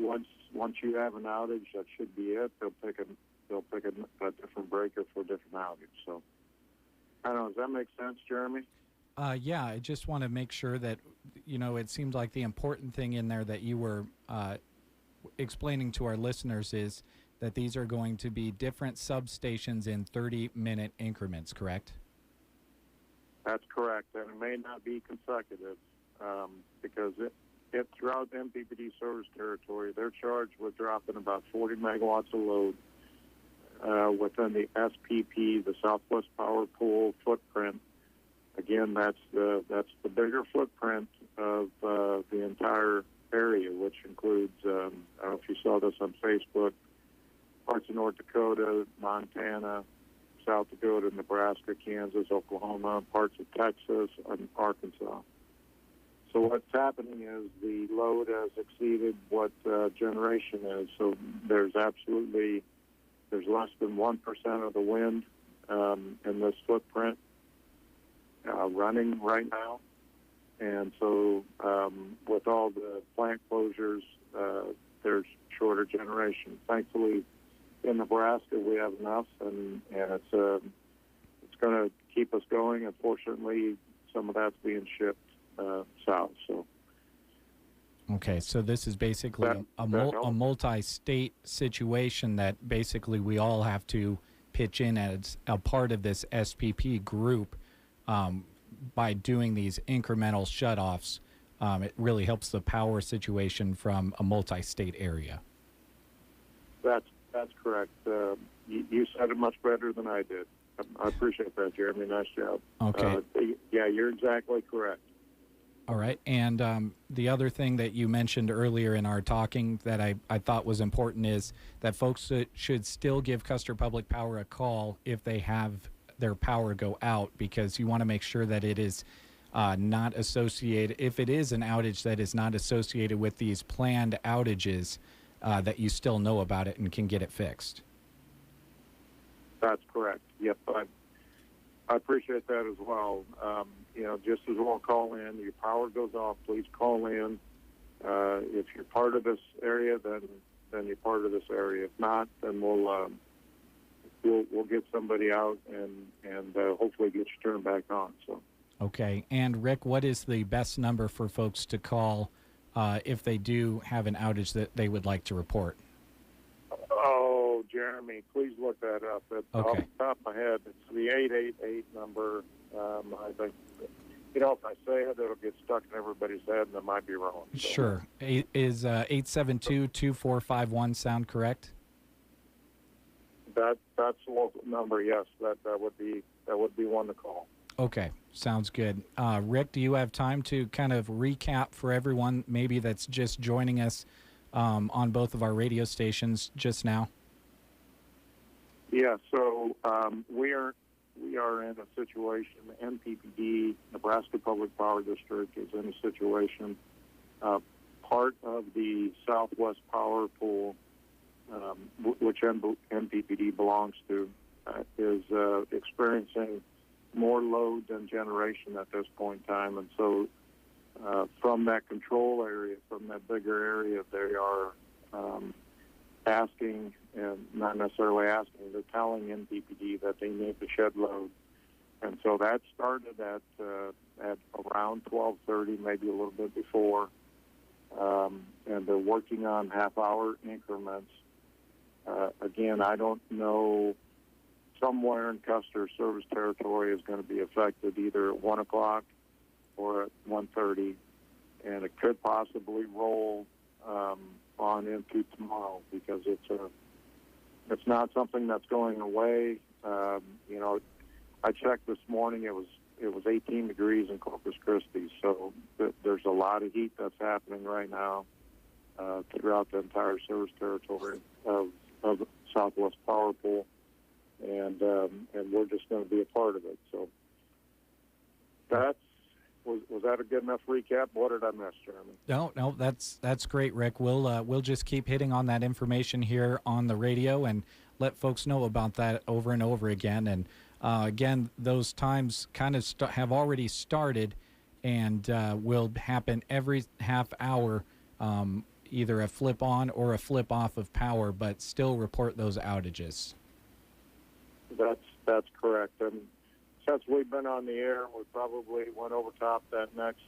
once you have an outage, that should be it. They'll pick a different breaker for a different outage. So I don't know. Does that make sense, Jeremy? Yeah, I just want to make sure that, it seems like the important thing in there that you were explaining to our listeners is that these are going to be different substations in 30-minute increments, correct? That's correct, and it may not be consecutive because it throughout the MPPD service territory, they're charged with dropping about 40 megawatts of load within the SPP, the Southwest Power Pool footprint. Again, that's the bigger footprint of the entire area, which includes, I don't know if you saw this on Facebook, parts of North Dakota, Montana, South Dakota, Nebraska, Kansas, Oklahoma, parts of Texas, and Arkansas. So what's happening is the load has exceeded what generation is. So there's less than 1% of the wind in this footprint running right now. And so with all the plant closures, there's shorter generation. Thankfully, in Nebraska, we have enough, and it's going to keep us going. Unfortunately, some of that's being shipped south. So. Okay, so this is basically a multi-state situation that basically we all have to pitch in as a part of this SPP group by doing these incremental shutoffs. It really helps the power situation from a multi-state area. That's correct. You said it much better than I did. I appreciate that, Jeremy. Nice job. Okay. Yeah, you're exactly correct. All right. And the other thing that you mentioned earlier in our talking that I thought was important is that folks should still give Custer Public Power a call if they have their power go out, because you want to make sure that it is not associated, if it is an outage that is not associated with these planned outages, that you still know about it and can get it fixed. That's correct. Yep, I appreciate that as well. Just as well call in. Your power goes off, please call in. If you're part of this area, then you're part of this area. If not, then we'll get somebody out and hopefully get you turned back on. So. Okay. And Rick, what is the best number for folks to call if they do have an outage that they would like to report? Oh, Jeremy, please look that up. Off the top of my head, it's the 888 number. I think, if I say it, it'll get stuck in everybody's head, and it might be wrong. So. Sure. Is 872-2451 sound correct? That's the local number. Yes, that would be one to call. Okay, sounds good. Rick, do you have time to kind of recap for everyone maybe that's just joining us on both of our radio stations just now? Yeah, so we are in a situation, the NPPD, Nebraska Public Power District, is in a situation, part of the Southwest Power Pool, which NPPD belongs to, is experiencing more load than generation at this point in time. And so from that control area, from that bigger area, they are asking, and not necessarily asking, they're telling NPPD that they need to shed load. And so that started at around 12:30, maybe a little bit before, and they're working on half-hour increments. Again, I don't know, somewhere in Custer service territory is going to be affected either at 1 o'clock or at 1:30, and it could possibly roll on into tomorrow because it's not something that's going away. I checked this morning; it was 18 degrees in Corpus Christi, so there's a lot of heat that's happening right now throughout the entire service territory of Southwest Power Pool, and we're just going to be a part of it. So was that a good enough recap? What did I miss, Jeremy? No, that's great, Rick. We'll just keep hitting on that information here on the radio and let folks know about that over and over again. And again, those times kind of have already started and will happen every half hour. either a flip on or a flip off of power, but still report those outages. That's correct. And since we've been on the air, we probably went over top that next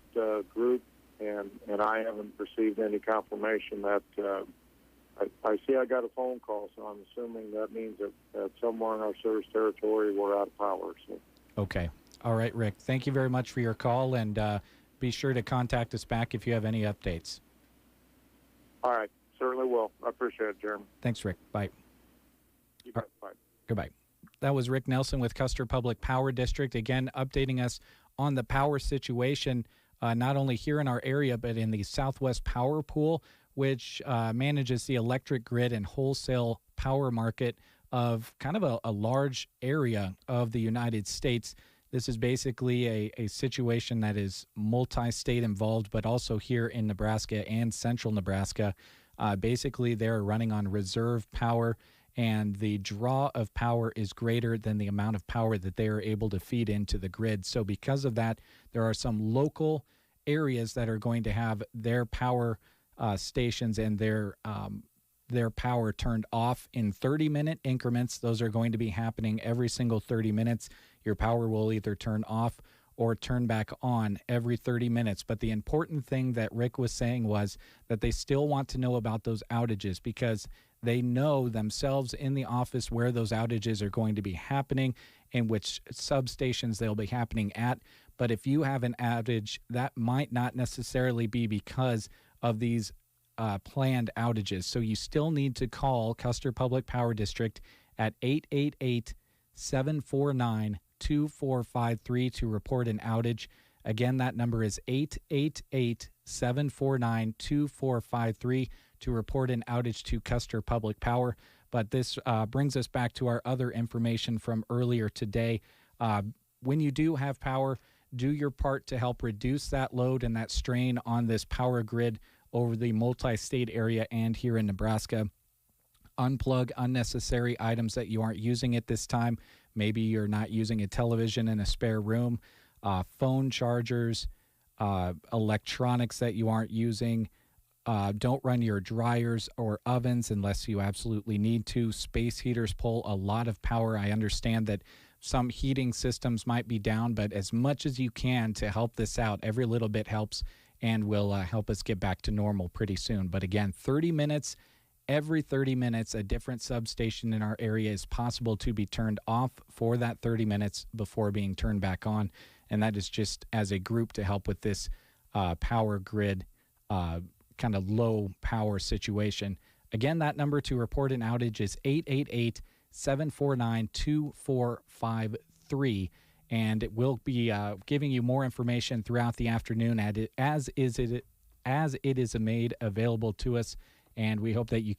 group, and I haven't received any confirmation that. I see I got a phone call, so I'm assuming that means that somewhere in our service territory we're out of power. So. Okay. All right, Rick. Thank you very much for your call, and be sure to contact us back if you have any updates. All right. Certainly will. I appreciate it, Jeremy. Thanks, Rick. Bye. You bet. Bye. Goodbye. That was Rick Nelson with Custer Public Power District, again updating us on the power situation, not only here in our area, but in the Southwest Power Pool, which manages the electric grid and wholesale power market of kind of a large area of the United States. This is basically a situation that is multi-state involved, but also here in Nebraska and central Nebraska. Basically, they're running on reserve power, and the draw of power is greater than the amount of power that they are able to feed into the grid. So because of that, there are some local areas that are going to have their power stations and their power turned off in 30-minute increments. Those are going to be happening every single 30 minutes. Your power will either turn off or turn back on every 30 minutes. But the important thing that Rick was saying was that they still want to know about those outages, because they know themselves in the office where those outages are going to be happening and which substations they'll be happening at. But if you have an outage, that might not necessarily be because of these planned outages. So you still need to call Custer Public Power District at 888-749-2453 to report an outage. Again, that number is 888-749-2453 to report an outage to Custer Public Power. But this brings us back to our other information from earlier today. When you do have power, do your part to help reduce that load and that strain on this power grid over the multi-state area and here in Nebraska. Unplug unnecessary items that you aren't using at this time. Maybe you're not using a television in a spare room, phone chargers, electronics that you aren't using. Don't run your dryers or ovens unless you absolutely need to. Space heaters pull a lot of power. I understand that some heating systems might be down, but as much as you can to help this out, every little bit helps and will help us get back to normal pretty soon. But again, 30 minutes, every 30 minutes, a different substation in our area is possible to be turned off for that 30 minutes before being turned back on. And that is just as a group to help with this power grid kind of low power situation. Again, that number to report an outage is 888-749-2453. And it will be giving you more information throughout the afternoon as it is made available to us. And we hope that you